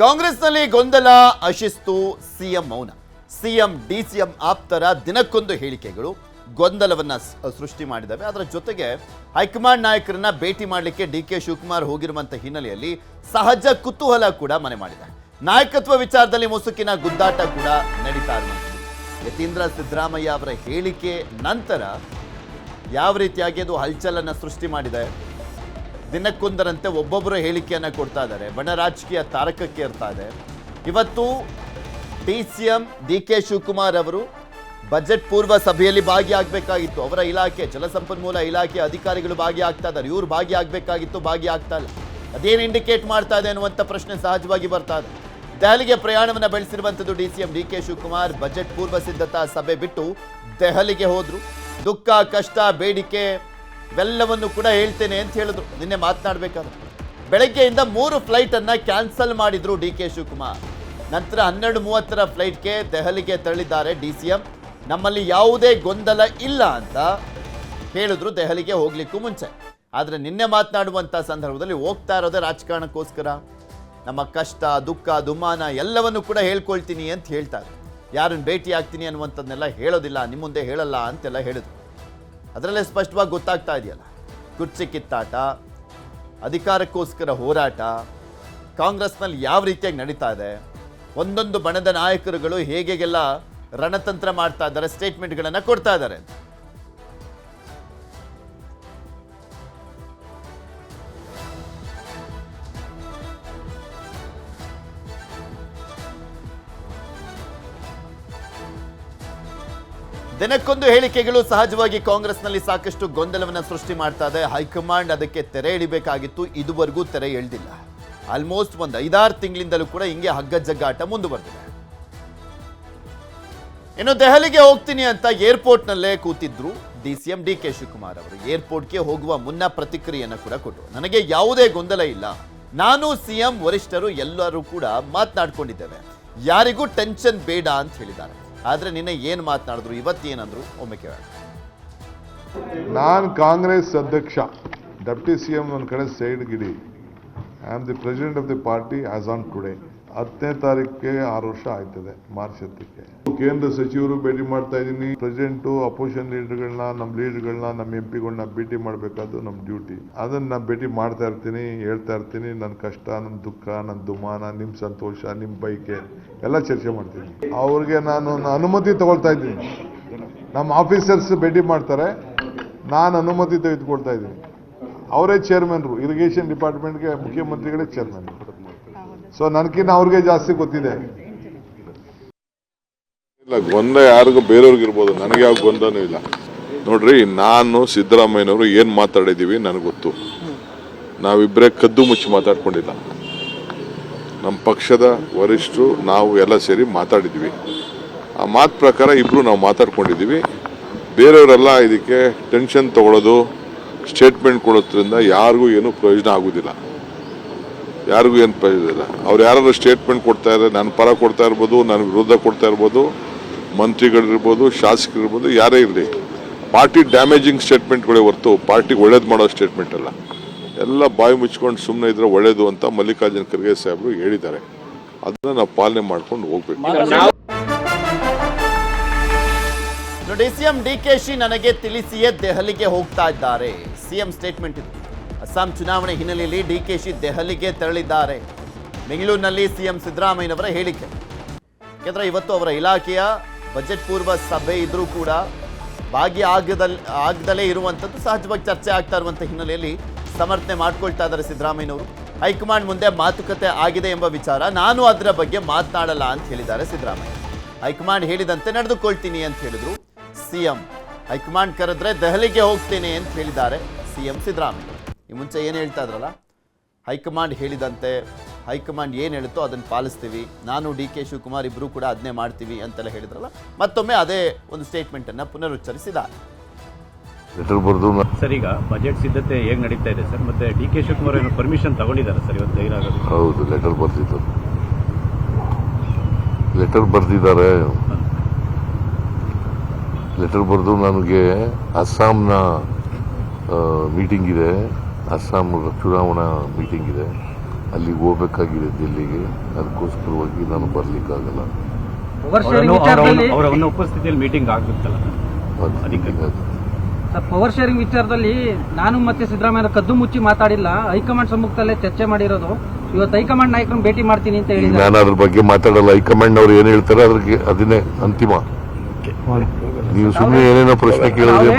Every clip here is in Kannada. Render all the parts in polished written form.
ಕಾಂಗ್ರೆಸ್ನಲ್ಲಿ ಗೊಂದಲ, ಅಶಿಸ್ತು, ಸಿಎಂ ಮೌನ. ಸಿಎಂ ಡಿಸಿಎಂ ಆಪ್ತರ ದಿನಕ್ಕೊಂದು ಹೇಳಿಕೆಗಳು ಗೊಂದಲವನ್ನ ಸೃಷ್ಟಿ ಮಾಡಿದವೆ. ಅದರ ಜೊತೆಗೆ ಹೈಕಮಾಂಡ್ ನಾಯಕರನ್ನ ಭೇಟಿ ಮಾಡಲಿಕ್ಕೆ ಡಿಕೆ ಶಿವಕುಮಾರ್ ಹೋಗಿರುವಂತಹ ಹಿನ್ನೆಲೆಯಲ್ಲಿ ಸಹಜ ಕುತೂಹಲ ಕೂಡ ಮನೆ ಮಾಡಿದೆ. ನಾಯಕತ್ವ ವಿಚಾರದಲ್ಲಿ ಮುಸುಕಿನ ಗುದ್ದಾಟ ಕೂಡ ನಡೀತಾ ಇರುವಂಥದ್ದು. ಯತೀಂದ್ರ ಸಿದ್ದರಾಮಯ್ಯ ಅವರ ಹೇಳಿಕೆ ನಂತರ ಯಾವ ರೀತಿಯಾಗಿ ಅದು ಹಲ್ಚಲನ್ನು ಸೃಷ್ಟಿ ಮಾಡಿದೆ. ದಿನಕ್ಕೊಂದರಂತೆ ಒಬ್ಬೊಬ್ಬರು ಹೇಳಿಕೆಯನ್ನು ಕೊಡ್ತಾ ಇದ್ದಾರೆ. ಬಣ ರಾಜಕೀಯ ತಾರಕಕ್ಕೆ ಇರ್ತಾ ಇದೆ. ಇವತ್ತು ಡಿಸಿಎಂ ಡಿಕೆ ಶಿವಕುಮಾರ್ ಅವರು ಬಜೆಟ್ ಪೂರ್ವ ಸಭೆಯಲ್ಲಿ ಭಾಗಿಯಾಗಬೇಕಾಗಿತ್ತು. ಅವರ ಇಲಾಖೆ ಜಲಸಂಪನ್ಮೂಲ ಇಲಾಖೆ ಅಧಿಕಾರಿಗಳು ಭಾಗಿಯಾಗ್ತಾ ಇದ್ದಾರೆ. ಇವರು ಭಾಗಿಯಾಗಬೇಕಾಗಿತ್ತು, ಭಾಗಿಯಾಗ್ತಾ ಇಲ್ಲ. ಅದೇನು ಇಂಡಿಕೇಟ್ ಮಾಡ್ತಾ ಇದೆ ಅನ್ನುವಂಥ ಪ್ರಶ್ನೆ ಸಹಜವಾಗಿ ಬರ್ತಾ ಇದೆ. ದೆಹಲಿಗೆ ಪ್ರಯಾಣವನ್ನು ಬೆಳೆಸಿರುವಂಥದ್ದು ಡಿಸಿಎಂ ಡಿಕೆ ಶಿವಕುಮಾರ್ ಬಜೆಟ್ ಪೂರ್ವ ಸಿದ್ಧತಾ ಸಭೆ ಬಿಟ್ಟು ದೆಹಲಿಗೆ ಹೋದ್ರು. ದುಃಖ, ಕಷ್ಟ, ಬೇಡಿಕೆ ಇವೆಲ್ಲವನ್ನು ಕೂಡ ಹೇಳ್ತೇನೆ ಅಂತ ಹೇಳಿದ್ರು. ನಿನ್ನೆ ಮಾತನಾಡಬೇಕಾದ್ರೆ ಬೆಳಗ್ಗೆಯಿಂದ 3 ಫ್ಲೈಟನ್ನು ಕ್ಯಾನ್ಸಲ್ ಮಾಡಿದ್ರು ಡಿಕೆ ಶಿವಕುಮಾರ್. ನಂತರ 12:30 ಫ್ಲೈಟ್ಗೆ ದೆಹಲಿಗೆ ತೆರಳಿದ್ದಾರೆ ಡಿಸಿಎಂ. ನಮ್ಮಲ್ಲಿ ಯಾವುದೇ ಗೊಂದಲ ಇಲ್ಲ ಅಂತ ಹೇಳಿದ್ರು ದೆಹಲಿಗೆ ಹೋಗ್ಲಿಕ್ಕೂ ಮುಂಚೆ. ಆದರೆ ನಿನ್ನೆ ಮಾತನಾಡುವಂಥ ಸಂದರ್ಭದಲ್ಲಿ ಹೋಗ್ತಾ ಇರೋದೇ ರಾಜಕಾರಣಕ್ಕೋಸ್ಕರ. ನಮ್ಮ ಕಷ್ಟ, ದುಃಖ, ದುಮ್ಮಾನ ಎಲ್ಲವನ್ನು ಕೂಡ ಹೇಳ್ಕೊಳ್ತೀನಿ ಅಂತ ಹೇಳ್ತಾರೆ. ಯಾರನ್ನು ಭೇಟಿ ಆಗ್ತೀನಿ ಅನ್ನುವಂಥದ್ದನ್ನೆಲ್ಲ ಹೇಳೋದಿಲ್ಲ, ನಿಮ್ಮ ಮುಂದೆ ಹೇಳಲ್ಲ ಅಂತೆಲ್ಲ ಹೇಳಿದ್ರು. ಅದರಲ್ಲೇ ಸ್ಪಷ್ಟವಾಗಿ ಗೊತ್ತಾಗ್ತಾ ಇದೆಯಲ್ಲ, ಕುರ್ಚಿ ಕಿತ್ತಾಟ, ಅಧಿಕಾರಕ್ಕೋಸ್ಕರ ಹೋರಾಟ ಕಾಂಗ್ರೆಸ್ನಲ್ಲಿ ಯಾವ ರೀತಿಯಾಗಿ ನಡೀತಾ ಇದೆ. ಒಂದೊಂದು ಬಣದ ನಾಯಕರುಗಳು ಹೇಗೆಲ್ಲ ರಣತಂತ್ರ ಮಾಡ್ತಾ ಇದ್ದಾರೆ, ಸ್ಟೇಟ್ಮೆಂಟ್ಗಳನ್ನು ಕೊಡ್ತಾ ಇದ್ದಾರೆ. ದಿನಕ್ಕೊಂದು ಹೇಳಿಕೆಗಳು ಸಹಜವಾಗಿ ಕಾಂಗ್ರೆಸ್ನಲ್ಲಿ ಸಾಕಷ್ಟು ಗೊಂದಲವನ್ನು ಸೃಷ್ಟಿ ಮಾಡ್ತಾ ಇದೆ. ಹೈಕಮಾಂಡ್ ಅದಕ್ಕೆ ತೆರೆ ಎಳಿಬೇಕಾಗಿತ್ತು, ಇದುವರೆಗೂ ತೆರೆ ಎಳೆದಿಲ್ಲ. ಆಲ್ಮೋಸ್ಟ್ ಒಂದು 5-6 ತಿಂಗಳಿಂದಲೂ ಕೂಡ ಹಿಂಗೆ ಹಗ್ಗ ಜಗ್ಗಾಟ ಮುಂದುವರೆದಿದೆ. ಇನ್ನು ದೆಹಲಿಗೆ ಹೋಗ್ತೀನಿ ಅಂತ ಏರ್ಪೋರ್ಟ್ನಲ್ಲೇ ಕೂತಿದ್ರು ಡಿಸಿಎಂ ಡಿಕೆ ಶಿವಕುಮಾರ್ ಅವರು. ಏರ್ಪೋರ್ಟ್ಗೆ ಹೋಗುವ ಮುನ್ನ ಪ್ರತಿಕ್ರಿಯೆಯನ್ನು ಕೂಡ ಕೊಟ್ಟರು. ನನಗೆ ಯಾವುದೇ ಗೊಂದಲ ಇಲ್ಲ, ನಾನು ಸಿಎಂ ವರಿಷ್ಠರು ಎಲ್ಲರೂ ಕೂಡ ಮಾತನಾಡ್ಕೊಂಡಿದ್ದೇವೆ, ಯಾರಿಗೂ ಟೆನ್ಷನ್ ಬೇಡ ಅಂತ ಹೇಳಿದ್ದಾರೆ. ಆದ್ರೆ ನಿನ್ನೆ ಏನು ಮಾತನಾಡಿದ್ರು, ಇವತ್ತೇನಂದ್ರು ಒಮ್ಮೆ ಕೇಳೋಣ. ನಾನು ಕಾಂಗ್ರೆಸ್ ಅಧ್ಯಕ್ಷ, ಡೆಪ್ಟಿ ಸಿಎಂ ಒಂದು ಕಡೆ ಸೈಡ್ ಗಿಡಿ. I am the president of the party as on today. 10ನೇ ತಾರೀಕಿಗೆ 6 ವರ್ಷ ಆಯ್ತದೆ, ಮಾರ್ಚ್ 10ಕ್ಕೆ. ಕೇಂದ್ರ ಸಚಿವರು ಭೇಟಿ ಮಾಡ್ತಾ ಇದ್ದೀನಿ. ಪ್ರೆಸಿಡೆಂಟು ಅಪೋಸಿಷನ್ ಲೀಡರ್ಗಳನ್ನ, ನಮ್ಮ ಲೀಡರ್ಗಳನ್ನ, ನಮ್ಮ ಎಂಪಿಗಳನ್ನ ಭೇಟಿ ಮಾಡಬೇಕಾದ್ದು ನಮ್ಮ ಡ್ಯೂಟಿ. ಅದನ್ನ ನಾನು ಭೇಟಿ ಮಾಡ್ತಾ ಇರ್ತೀನಿ, ಹೇಳ್ತಾ ಇರ್ತೀನಿ. ನನ್ನ ಕಷ್ಟ, ನನ್ನ ದುಃಖ, ನನ್ನ ದುಮಾನ, ನಿಮ್ಮ ಸಂತೋಷ, ನಿಮ್ಮ ಬೈಕೆ ಎಲ್ಲ ಚರ್ಚೆ ಮಾಡ್ತೀನಿ. ಅವ್ರಿಗೆ ನಾನು ಅನುಮತಿ ತಗೊಳ್ತಾ ಇದ್ದೀನಿ. ನಮ್ಮ ಆಫೀಸರ್ಸ್ ಭೇಟಿ ಮಾಡ್ತಾರೆ, ನಾನು ಅನುಮತಿ ತೆಗೆದುಕೊಳ್ತಾ ಇದ್ದೀನಿ. ಅವರೇ ಚೇರ್ಮನ್ರು, ಇರಿಗೇಷನ್ ಡಿಪಾರ್ಟ್ಮೆಂಟ್ಗೆ ಮುಖ್ಯಮಂತ್ರಿಗಳೇ ಚೇರ್ಮನ್. ಸೊ ನನಗಿನ್ನ ಅವ್ರಿಗೆ ಜಾಸ್ತಿ ಗೊತ್ತಿದೆ. ಇಲ್ಲ, ಗೊಂದಲ ಯಾರಿಗೂ ಬೇರೆಯವ್ರಿಗಿರ್ಬೋದು, ನನಗೆ ಯಾವ ಗೊಂದಲನೂ ಇಲ್ಲ. ನೋಡ್ರಿ, ನಾನು ಸಿದ್ದರಾಮಯ್ಯನವರು ಏನು ಮಾತಾಡಿದ್ದೀವಿ ನನಗೆ ಗೊತ್ತು. ನಾವಿಬ್ಬರೇ ಕದ್ದು ಮುಚ್ಚಿ ಮಾತಾಡ್ಕೊಂಡಿಲ್ಲ. ನಮ್ಮ ಪಕ್ಷದ ವರಿಷ್ಠರು ನಾವು ಎಲ್ಲ ಸೇರಿ ಮಾತಾಡಿದ್ವಿ. ಆ ಮಾತು ಪ್ರಕಾರ ಇಬ್ಬರು ನಾವು ಮಾತಾಡ್ಕೊಂಡಿದ್ದೀವಿ. ಬೇರೆಯವರೆಲ್ಲ ಇದಕ್ಕೆ ಟೆನ್ಷನ್ ತಗೊಳ್ಳೋದು, ಸ್ಟೇಟ್ಮೆಂಟ್ ಕೊಡೋದ್ರಿಂದ ಯಾರಿಗೂ ಏನೂ ಪ್ರಯೋಜನ ಆಗೋದಿಲ್ಲ. ಯಾರಿಗೂ ಏನು ಪ್ರಯೋಜನ ಇಲ್ಲ. ಅವ್ರು ಯಾರು ಸ್ಟೇಟ್ಮೆಂಟ್ ಕೊಡ್ತಾ ಇದ್ದಾರೆ, ನನ್ನ ಪರ ಕೊಡ್ತಾ ಇರ್ಬೋದು, ನನ್ನ ವಿರುದ್ಧ ಕೊಡ್ತಾ ಇರ್ಬೋದು, ಮಂತ್ರಿಗಳಿರ್ಬೋದು, ಶಾಸಕರಿರ್ಬೋದು, ಯಾರೇ ಇರಲಿ. ಪಾರ್ಟಿ ಡ್ಯಾಮೇಜಿಂಗ್ ಸ್ಟೇಟ್ಮೆಂಟ್ಗಳೇ ಹೊರತು ಪಾರ್ಟಿಗೆ ಒಳ್ಳೇದು ಮಾಡೋ ಸ್ಟೇಟ್ಮೆಂಟ್ ಅಲ್ಲ. ಎಲ್ಲ ಬಾಯಿ ಮುಚ್ಕೊಂಡು ಸುಮ್ಮನೆ ಇದ್ರೆ ಒಳ್ಳೇದು ಅಂತ ಮಲ್ಲಿಕಾರ್ಜುನ ಖರ್ಗೆ ಸಾಹೇಬರು ಹೇಳಿದ್ದಾರೆ. ಅದನ್ನ ನಾವು ಪಾಲನೆ ಮಾಡ್ಕೊಂಡು ಹೋಗ್ಬೇಕು. ಡಿಸಿಎಂ ಡಿಕೆಶಿ ನನಗೆ ತಿಳಿಸಿಯೇ ದೆಹಲಿಗೆ ಹೋಗ್ತಾ ಇದ್ದಾರೆ. ಸಿಎಂ ಸ್ಟೇಟ್ಮೆಂಟ್ ಇದು. ಅಸ್ಸಾಂ ಚುನಾವಣೆ ಹಿನ್ನೆಲೆಯಲ್ಲಿ ಡಿಕೆಶಿ ದೆಹಲಿಗೆ ತೆರಳಿದ್ದಾರೆ. ಬೆಂಗಳೂರಿನಲ್ಲಿ ಸಿಎಂ ಸಿದ್ದರಾಮಯ್ಯನವರ ಹೇಳಿಕೆ. ಯಾಕೆಂದ್ರೆ ಇವತ್ತು ಅವರ ಇಲಾಖೆಯ ಬಜೆಟ್ ಪೂರ್ವ ಸಭೆ ಇದ್ರೂ ಕೂಡ ಆಗದಲ್ಲೇ ಇರುವಂಥದ್ದು ಸಹಜವಾಗಿ ಚರ್ಚೆ ಆಗ್ತಾ ಇರುವಂಥ ಹಿನ್ನೆಲೆಯಲ್ಲಿ ಸಮರ್ಥನೆ ಮಾಡ್ಕೊಳ್ತಾ ಇದ್ದಾರೆ ಸಿದ್ದರಾಮಯ್ಯನವರು. ಹೈಕಮಾಂಡ್ ಮುಂದೆ ಮಾತುಕತೆ ಆಗಿದೆ ಎಂಬ ವಿಚಾರ, ನಾನು ಅದರ ಬಗ್ಗೆ ಮಾತನಾಡಲ್ಲ ಅಂತ ಹೇಳಿದ್ದಾರೆ ಸಿದ್ದರಾಮಯ್ಯ. ಹೈಕಮಾಂಡ್ ಹೇಳಿದಂತೆ ನಡೆದುಕೊಳ್ತೀನಿ ಅಂತ ಹೇಳಿದ್ರು ಸಿಎಂ. ಹೈಕಮಾಂಡ್ ಕರೆದ್ರೆ ದೆಹಲಿಗೆ ಹೋಗ್ತೇನೆ ಅಂತ ಹೇಳಿದ್ದಾರೆ ಸಿಎಂ ಸಿದ್ದರಾಮಯ್ಯ. ಈ ಮುಂಚೆ ಏನು ಹೇಳ್ತಾ ಇದ್ರಲ್ಲ, ಹೈಕಮಾಂಡ್ ಹೇಳಿದಂತೆ, ಹೈಕಮಾಂಡ್ ಏನು ಹೇಳುತ್ತೋ ಅದನ್ನು ಪಾಲಿಸ್ತೀವಿ, ನಾನು ಡಿಕೆ ಶಿವಕುಮಾರ್ ಇಬ್ಬರು ಕೂಡ ಅದನ್ನೇ ಮಾಡ್ತೀವಿ ಅಂತೆಲ್ಲ ಹೇಳಿದ್ರಲ್ಲ, ಮತ್ತೊಮ್ಮೆ ಅದೇ ಒಂದು ಸ್ಟೇಟ್ಮೆಂಟನ್ನು ಪುನರುಚ್ಚರಿಸಿದ್ದಾರೆ. ಸರ್, ಈಗ ಬಜೆಟ್ ಸಿದ್ಧತೆ ಹೇಗೆ ನಡೀತಾ ಇದೆ ಸರ್? ಮತ್ತೆ ಡಿಕೆ ಶಿವಕುಮಾರ್ ಏನು ಪರ್ಮಿಷನ್ ತಗೊಂಡಿದ್ದಾರೆ ಸರ್ ಇವತ್ತು ಜೈಲಾಗೋದು? ಹೌದು, ಲೆಟರ್ ಬರೆದಿದ್ದಾರೆ. ಲೆಟರ್ ಬರೆದು ನನಗೆ ಅಸ್ಸಾಂನ ಮೀಟಿಂಗ್ ಇದೆ, ಅಸ್ಸಾಂ ಚುನಾವಣಾ ಮೀಟಿಂಗ್ ಇದೆ. ಅಲ್ಲಿಗೆ ಹೋಗ್ಬೇಕಾಗಿದೆ ದಿಲ್ಲಿಗೆ. ಅದಕ್ಕೋಸ್ಕರವಾಗಿ ನಾನು ಬರ್ಲಿಕ್ಕಾಗಲ್ಲ. ಅವರ ಉಪಸ್ಥಿತಿಯಲ್ಲಿ ಮೀಟಿಂಗ್ ಆಗುತ್ತಲ್ಲ ಪವರ್ ಶೇರಿಂಗ್ ವಿಚಾರದಲ್ಲಿ ನಾನು ಮತ್ತೆ ಸಿದ್ದರಾಮಯ್ಯ ಕದ್ದು ಮುಚ್ಚಿ ಮಾತಾಡಿಲ್ಲ. ಹೈಕಮಾಂಡ್ ಸಮ್ಮುಖದಲ್ಲೇ ಚರ್ಚೆ ಮಾಡಿರೋದು. ಇವತ್ತು ಹೈಕಮಾಂಡ್ ನಾಯಕರನ್ನು ಭೇಟಿ ಮಾಡ್ತೀನಿ ಅಂತ ಹೇಳಿದ್ದಾರೆ. ನಾನು ಅದ್ರ ಬಗ್ಗೆ ಮಾತಾಡಲ್ಲ. ಹೈಕಮಾಂಡ್ ಅವ್ರು ಏನ್ ಹೇಳ್ತಾರೆ ಅದ್ರಿಗೆ ಅದನ್ನೇ ಅಂತಿಮ. ನೀವು ಸುಮ್ಮನೆ ಏನೇನೋ ಪ್ರಶ್ನೆ ಕೇಳಿದ್ರೆ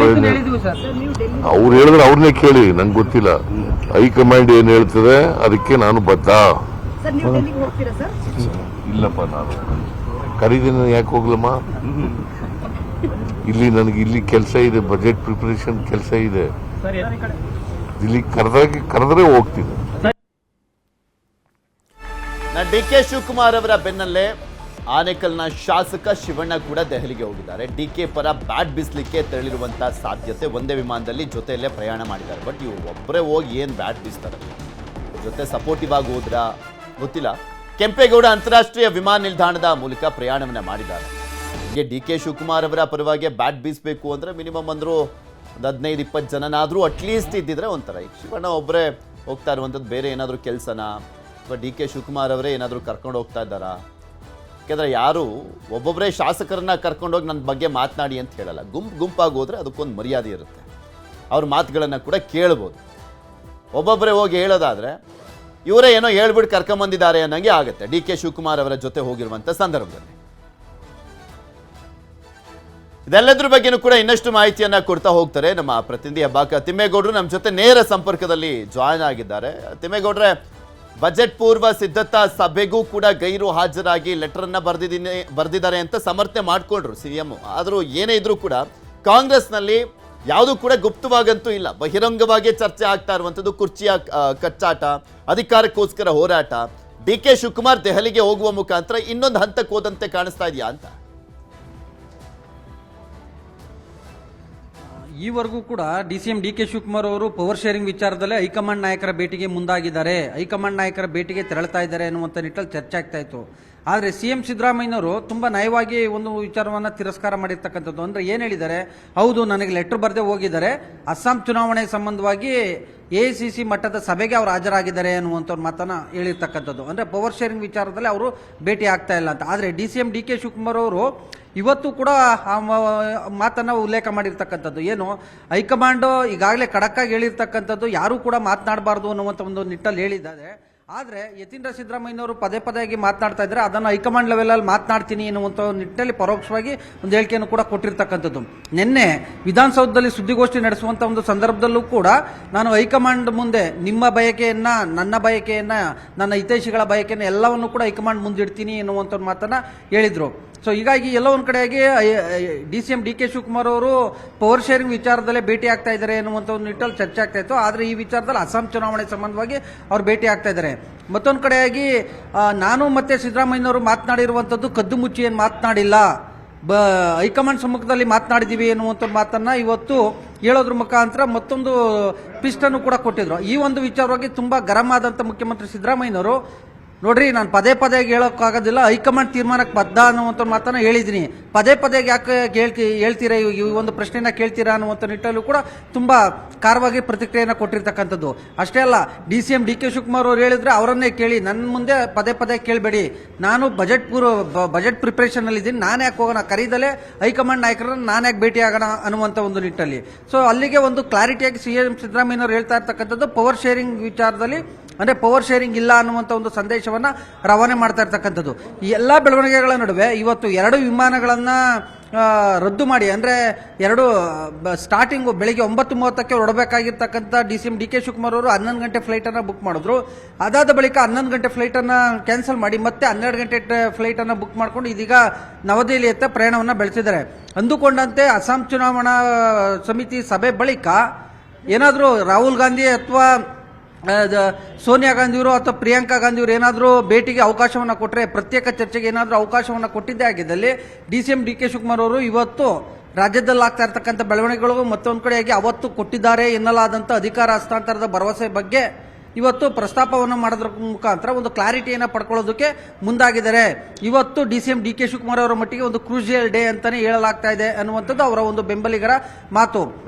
ಅವ್ರು ಹೇಳಿದ್ರೆ ಅವ್ರನ್ನೇ ಕೇಳಿ, ನಂಗೆ ಗೊತ್ತಿಲ್ಲ. ಹೈಕಮಾಂಡ್ ಏನ್ ಹೇಳ್ತದೆ ಅದಕ್ಕೆ ನಾನು ಬದ್ಧ. ಇಲ್ಲಪ್ಪ, ನಾನು ಕರೀದಿನ ಯಾಕೆ ಹೋಗ್ಲಮ್ಮ? ಇಲ್ಲಿ ಕೆಲಸ ಇದೆ, ಬಜೆಟ್ ಪ್ರಿಪರೇಷನ್ ಕೆಲಸ ಇದೆ. ಇಲ್ಲಿ ಕರೆದ್ರೆ ಹೋಗ್ತೀನಿ. ಡಿ ಕೆ ಶಿವಕುಮಾರ್ ಅವರ ಬೆನ್ನಲ್ಲೇ ಆನೇಕಲ್ನ ಶಾಸಕ ಶಿವಣ್ಣ ಕೂಡ ದೆಹಲಿಗೆ ಹೋಗಿದ್ದಾರೆ. ಡಿ ಕೆ ಪರ ಬ್ಯಾಟ್ ಬೀಸಲಿಕ್ಕೆ ತೆರಳಿರುವಂತಹ ಸಾಧ್ಯತೆ. ಒಂದೇ ವಿಮಾನದಲ್ಲಿ ಜೊತೆಯಲ್ಲೇ ಪ್ರಯಾಣ ಮಾಡಿದ್ದಾರೆ. ಬಟ್ ಇವ್ರು ಒಬ್ಬರೇ ಹೋಗಿ ಏನು ಬ್ಯಾಟ್ ಬೀಸ್ತಾರೆ, ಜೊತೆ ಸಪೋರ್ಟಿವ್ ಆಗಿ ಹೋದ್ರಾ ಗೊತ್ತಿಲ್ಲ. ಕೆಂಪೇಗೌಡ ಅಂತಾರಾಷ್ಟ್ರೀಯ ವಿಮಾನ ನಿಲ್ದಾಣದ ಮೂಲಕ ಪ್ರಯಾಣವನ್ನ ಮಾಡಿದ್ದಾರೆ. ಹೀಗೆ ಡಿ ಕೆ ಶಿವಕುಮಾರ್ ಅವರ ಪರವಾಗಿ ಬ್ಯಾಟ್ ಬೀಸಬೇಕು ಅಂದರೆ ಮಿನಿಮಮ್ ಅಂದರೂ ಒಂದು 15-20 ಜನನಾದರೂ ಅಟ್ಲೀಸ್ಟ್ ಇದ್ದಿದ್ರೆ ಒಂಥರ. ಈಗ ಶಿವಣ್ಣ ಒಬ್ಬರೇ ಹೋಗ್ತಾ ಇರುವಂಥದ್ದು, ಬೇರೆ ಏನಾದರೂ ಕೆಲಸನ ಅಥವಾ ಡಿ ಕೆ ಶಿವಕುಮಾರ್ ಅವರೇ ಏನಾದರೂ ಕರ್ಕೊಂಡು ಹೋಗ್ತಾ ಇದ್ದಾರಾ? ಯಾಕೆಂದರೆ ಯಾರು ಒಬ್ಬೊಬ್ಬರೇ ಶಾಸಕರನ್ನ ಕರ್ಕೊಂಡೋಗಿ ನನ್ನ ಬಗ್ಗೆ ಮಾತನಾಡಿ ಅಂತ ಹೇಳಲ್ಲ. ಗುಂಪಾಗಿ ಹೋದರೆ ಅದಕ್ಕೊಂದು ಮರ್ಯಾದೆ ಇರುತ್ತೆ. ಅವ್ರ ಮಾತುಗಳನ್ನು ಕೂಡ ಕೇಳ್ಬೋದು. ಒಬ್ಬೊಬ್ಬರೇ ಹೋಗಿ ಹೇಳೋದಾದರೆ ಇವರೇ ಏನೋ ಹೇಳ್ಬಿಟ್ಟು ಕರ್ಕೊಂಬಂದಿದ್ದಾರೆ ಅನ್ನೋಂಗೆ ಆಗುತ್ತೆ ಡಿ ಕೆ ಶಿವಕುಮಾರ್ ಅವರ ಜೊತೆ ಹೋಗಿರುವಂಥ ಸಂದರ್ಭದಲ್ಲಿ. ಇದೆಲ್ಲದ್ರ ಬಗ್ಗೆನೂ ಕೂಡ ಇನ್ನಷ್ಟು ಮಾಹಿತಿಯನ್ನ ಕೊಡ್ತಾ ಹೋಗ್ತಾರೆ ನಮ್ಮ ಪ್ರತಿನಿಧಿ ಹೆಬ್ಬಾಕ ತಿಮ್ಮೇಗೌಡರು ನಮ್ಮ ಜೊತೆ ನೇರ ಸಂಪರ್ಕದಲ್ಲಿ ಜಾಯ್ನ್ ಆಗಿದ್ದಾರೆ. ತಿಮ್ಮೇಗೌಡ್ರೆ, ಬಜೆಟ್ ಪೂರ್ವ ಸಿದ್ಧತಾ ಸಭೆಗೂ ಕೂಡ ಗೈರು ಹಾಜರಾಗಿ ಲೆಟರ್ ಅನ್ನ ಬರೆದಿದ್ದಾರೆ ಅಂತ ಸಮರ್ಥನೆ ಮಾಡಿಕೊಂಡ್ರು ಸಿಎಂ. ಆದರೂ ಏನೇ ಇದ್ರೂ ಕೂಡ ಕಾಂಗ್ರೆಸ್ನಲ್ಲಿ ಯಾವುದೂ ಕೂಡ ಗುಪ್ತವಾಗಂತೂ ಇಲ್ಲ. ಬಹಿರಂಗವಾಗಿ ಚರ್ಚೆ ಆಗ್ತಾ ಇರುವಂಥದ್ದು ಕುರ್ಚಿಯ ಕಚ್ಚಾಟ, ಅಧಿಕಾರಕ್ಕೋಸ್ಕರ ಹೋರಾಟ. ಡಿ ಕೆ ಶಿವಕುಮಾರ್ ದೆಹಲಿಗೆ ಹೋಗುವ ಮುಖಾಂತರ ಇನ್ನೊಂದು ಹಂತಕ್ಕೆ ಹೋದಂತೆ ಕಾಣಿಸ್ತಾ ಇದೆಯಾ ಅಂತ? ಈವರೆಗೂ ಕೂಡ ಡಿಸಿಎಂ ಡಿ ಕೆ ಶಿವಕುಮಾರ್ ಅವರು ಪವರ್ ಶೇರಿಂಗ್ ವಿಚಾರದಲ್ಲೇ ಹೈಕಮಾಂಡ್ ನಾಯಕರ ಭೇಟಿಗೆ ಮುಂದಾಗಿದ್ದಾರೆ, ಹೈಕಮಾಂಡ್ ನಾಯಕರ ಭೇಟಿಗೆ ತೆರಳ್ತಾ ಇದ್ದಾರೆ ಅನ್ನುವಂಥ ನಿಟ್ಟಲ್ಲಿ ಚರ್ಚೆ ಆಗ್ತಾ ಇತ್ತು. ಆದರೆ ಸಿಎಂ ಸಿದ್ದರಾಮಯ್ಯನವರು ತುಂಬ ನಯವಾಗಿ ಒಂದು ವಿಚಾರವನ್ನು ತಿರಸ್ಕಾರ ಮಾಡಿರ್ತಕ್ಕಂಥದ್ದು. ಅಂದರೆ ಏನು ಹೇಳಿದ್ದಾರೆ, ಹೌದು ನನಗೆ ಲೆಟರ್ ಬರೆದೇ ಹೋಗಿದ್ದಾರೆ, ಅಸ್ಸಾಂ ಚುನಾವಣೆ ಸಂಬಂಧವಾಗಿ AICC ಮಟ್ಟದ ಸಭೆಗೆ ಅವರು ಹಾಜರಾಗಿದ್ದಾರೆ ಅನ್ನುವಂಥ ಮಾತನ್ನು ಹೇಳಿರ್ತಕ್ಕಂಥದ್ದು. ಅಂದರೆ ಪವರ್ ಶೇರಿಂಗ್ ವಿಚಾರದಲ್ಲಿ ಅವರು ಭೇಟಿ ಆಗ್ತಾ ಇಲ್ಲ ಅಂತ. ಆದರೆ ಡಿಸಿಎಂ ಡಿ ಕೆ ಶಿವಕುಮಾರ್ ಅವರು ಇವತ್ತು ಕೂಡ ಆ ಮಾತನ್ನು ಉಲ್ಲೇಖ ಮಾಡಿರ್ತಕ್ಕಂಥದ್ದು. ಏನು, ಹೈಕಮಾಂಡು ಈಗಾಗಲೇ ಖಡಕ್ಕಾಗಿ ಹೇಳಿರ್ತಕ್ಕಂಥದ್ದು, ಯಾರೂ ಕೂಡ ಮಾತನಾಡಬಾರ್ದು ಅನ್ನುವಂಥ ಒಂದು ನಿಟ್ಟಲ್ಲಿ ಹೇಳಿದ್ದಾರೆ. ಆದರೆ ಯತೀಂದ್ರ ಸಿದ್ದರಾಮಯ್ಯನವರು ಪದೇ ಪದೇಯಾಗಿ ಮಾತನಾಡ್ತಾ ಇದ್ದಾರೆ, ಅದನ್ನು ಹೈಕಮಾಂಡ್ ಲೆವೆಲಲ್ಲಿ ಮಾತನಾಡ್ತೀನಿ ಎನ್ನುವಂಥ ನಿಟ್ಟಲ್ಲಿ ಪರೋಕ್ಷವಾಗಿ ಒಂದು ಹೇಳಿಕೆಯನ್ನು ಕೂಡ ಕೊಟ್ಟಿರ್ತಕ್ಕಂಥದ್ದು. ನಿನ್ನೆ ವಿಧಾನಸೌಧದಲ್ಲಿ ಸುದ್ದಿಗೋಷ್ಠಿ ನಡೆಸುವಂಥ ಒಂದು ಸಂದರ್ಭದಲ್ಲೂ ಕೂಡ ನಾನು ಹೈಕಮಾಂಡ್ ಮುಂದೆ ನಿಮ್ಮ ಬಯಕೆಯನ್ನು, ನನ್ನ ಬಯಕೆಯನ್ನು, ನನ್ನ ಹಿತೈಷಿಗಳ ಬಯಕೆಯನ್ನು ಎಲ್ಲವನ್ನು ಕೂಡ ಹೈಕಮಾಂಡ್ ಮುಂದಿಡ್ತೀನಿ ಎನ್ನುವಂಥ ಮಾತನ್ನು ಹೇಳಿದರು. ಸೊ ಹೀಗಾಗಿ ಎಲ್ಲೋ ಒಂದು ಕಡೆಯಾಗಿ ಡಿಸಿಎಂ ಡಿ ಕೆ ಶಿವಕುಮಾರ್ ಅವರು ಪವರ್ ಶೇರಿಂಗ್ ವಿಚಾರದಲ್ಲೇ ಭೇಟಿ ಆಗ್ತಾ ಇದ್ದಾರೆ ಎನ್ನುವಂಥ ಒಂದು ನಿಟ್ಟಲ್ಲಿ ಚರ್ಚೆ ಆಗ್ತಾ ಇತ್ತು. ಆದರೆ ಈ ವಿಚಾರದಲ್ಲಿ ಅಸ್ಸಾಂ ಚುನಾವಣೆ ಸಂಬಂಧವಾಗಿ ಅವ್ರು ಭೇಟಿ ಆಗ್ತಾ ಇದ್ದಾರೆ. ಮತ್ತೊಂದು ಕಡೆಯಾಗಿ ನಾನು ಮತ್ತೆ ಸಿದ್ದರಾಮಯ್ಯನವರು ಮಾತನಾಡಿರುವಂಥದ್ದು ಕದ್ದು ಮುಚ್ಚಿ ಏನು ಮಾತನಾಡಿಲ್ಲ, ಹೈಕಮಾಂಡ್ ಸಮ್ಮುಖದಲ್ಲಿ ಮಾತನಾಡಿದ್ದೀವಿ ಎನ್ನುವಂಥ ಮಾತನ್ನು ಇವತ್ತು ಹೇಳೋದ್ರ ಮುಖಾಂತರ ಮತ್ತೊಂದು ಪಿಸ್ಟನ್ನು ಕೂಡ ಕೊಟ್ಟಿದ್ರು. ಈ ಒಂದು ವಿಚಾರವಾಗಿ ತುಂಬ ಗರಂ ಆದಂಥ ಮುಖ್ಯಮಂತ್ರಿ ಸಿದ್ದರಾಮಯ್ಯನವರು, ನೋಡ್ರಿ ನಾನು ಪದೇ ಪದೇ ಹೇಳೋಕ್ಕಾಗೋದಿಲ್ಲ, ಹೈಕಮಾಂಡ್ ತೀರ್ಮಾನಕ್ಕೆ ಬದ್ಧ ಅನ್ನುವಂಥ ಮಾತನ್ನು ಹೇಳಿದ್ದೀನಿ, ಪದೇ ಪದೇ ಯಾಕೆ ಹೇಳ್ತೀರಾ, ಈ ಒಂದು ಪ್ರಶ್ನೆನ ಕೇಳ್ತೀರಾ ಅನ್ನುವಂಥ ನಿಟ್ಟಲ್ಲೂ ಕೂಡ ತುಂಬ ಖಾರವಾಗಿ ಪ್ರತಿಕ್ರಿಯೆಯನ್ನು ಕೊಟ್ಟಿರ್ತಕ್ಕಂಥದ್ದು. ಅಷ್ಟೇ ಅಲ್ಲ, ಡಿಸಿಎಂ ಡಿ ಕೆ ಶಿವಕುಮಾರ್ ಅವರು ಹೇಳಿದ್ರೆ ಅವರನ್ನೇ ಕೇಳಿ, ನನ್ನ ಮುಂದೆ ಪದೇ ಪದೇ ಕೇಳಬೇಡಿ, ನಾನು ಬಜೆಟ್ ಪ್ರಿಪರೇಷನಲ್ಲಿ ಇದ್ದೀನಿ, ನಾನು ಯಾಕೆ ಹೋಗೋಣ, ಕರೀದಲೇ ಹೈಕಮಾಂಡ್ ನಾಯಕರನ್ನು ನಾನು ಯಾಕೆ ಭೇಟಿ ಆಗೋಣ ಅನ್ನುವಂಥ ಒಂದು ನಿಟ್ಟಲ್ಲಿ. ಸೊ ಅಲ್ಲಿಗೆ ಒಂದು ಕ್ಲಾರಿಟಿಯಾಗಿ ಸಿಎಂ ಸಿದ್ದರಾಮಯ್ಯನವರು ಹೇಳ್ತಾ ಇರ್ತಕ್ಕಂಥದ್ದು ಪವರ್ ಶೇರಿಂಗ್ ವಿಚಾರದಲ್ಲಿ, ಅಂದರೆ ಪವರ್ ಶೇರಿಂಗ್ ಇಲ್ಲ ಅನ್ನುವಂಥ ಒಂದು ಸಂದೇಶವನ್ನು ರವಾನೆ ಮಾಡ್ತಾ ಇರ್ತಕ್ಕಂಥದ್ದು. ಈ ಎಲ್ಲ ಬೆಳವಣಿಗೆಗಳ ನಡುವೆ ಇವತ್ತು 2 ವಿಮಾನಗಳನ್ನು ರದ್ದು ಮಾಡಿ, ಅಂದರೆ ಸ್ಟಾರ್ಟಿಂಗು ಬೆಳಿಗ್ಗೆ 9:30ಕ್ಕೆ ಹೊರಡಬೇಕಾಗಿರ್ತಕ್ಕಂಥ ಡಿಸಿಎಂ ಡಿ ಕೆ ಶಿವಕುಮಾರ್ ಅವರು 11 ಗಂಟೆ ಫ್ಲೈಟನ್ನು ಬುಕ್ ಮಾಡಿದ್ರು. ಅದಾದ ಬಳಿಕ 11 ಗಂಟೆ ಫ್ಲೈಟನ್ನು ಕ್ಯಾನ್ಸಲ್ ಮಾಡಿ ಮತ್ತೆ 12 ಗಂಟೆ ಫ್ಲೈಟನ್ನು ಬುಕ್ ಮಾಡಿಕೊಂಡು ಇದೀಗ ನವದೆಹಲಿಯತ್ತ ಪ್ರಯಾಣವನ್ನು ಬೆಳೆಸಿದ್ದಾರೆ. ಅಂದುಕೊಂಡಂತೆ ಅಸ್ಸಾಂ ಚುನಾವಣಾ ಸಮಿತಿ ಸಭೆ ಬಳಿಕ ಏನಾದರೂ ರಾಹುಲ್ ಗಾಂಧಿ ಅಥವಾ ಸೋನಿಯಾ ಗಾಂಧಿಯವರು ಅಥವಾ ಪ್ರಿಯಾಂಕಾ ಗಾಂಧಿಯವರು ಏನಾದರೂ ಭೇಟಿಗೆ ಅವಕಾಶವನ್ನು ಕೊಟ್ಟರೆ, ಪ್ರತ್ಯೇಕ ಚರ್ಚೆಗೆ ಏನಾದರೂ ಅವಕಾಶವನ್ನು ಕೊಟ್ಟಿದ್ದೇ ಆಗಿದ್ದಲ್ಲಿ ಡಿಸಿಎಂ ಡಿ ಕೆ ಶಿವಕುಮಾರ್ ಅವರು ಇವತ್ತು ರಾಜ್ಯದಲ್ಲಿ ಆಗ್ತಾ ಇರ್ತಕ್ಕಂಥ ಬೆಳವಣಿಗೆಗಳು ಮತ್ತೊಂದು ಕಡೆಯಾಗಿ ಅವತ್ತು ಕೊಟ್ಟಿದ್ದಾರೆ ಎನ್ನಲಾದಂಥ ಅಧಿಕಾರ ಹಸ್ತಾಂತರದ ಭರವಸೆ ಬಗ್ಗೆ ಇವತ್ತು ಪ್ರಸ್ತಾಪವನ್ನು ಮಾಡೋದ್ರ ಮುಖಾಂತರ ಒಂದು ಕ್ಲಾರಿಟಿಯನ್ನು ಪಡ್ಕೊಳ್ಳೋದಕ್ಕೆ ಮುಂದಾಗಿದ್ದಾರೆ. ಇವತ್ತು DCM DK ಶಿವಕುಮಾರ್ ಅವರ ಮಟ್ಟಿಗೆ ಒಂದು ಕ್ರೂಷಿಯಲ್ ಡೇ ಅಂತಾನೆ ಹೇಳಲಾಗ್ತಾ ಇದೆ ಅನ್ನುವಂಥದ್ದು ಅವರ ಒಂದು ಬೆಂಬಲಿಗರ ಮಾತು.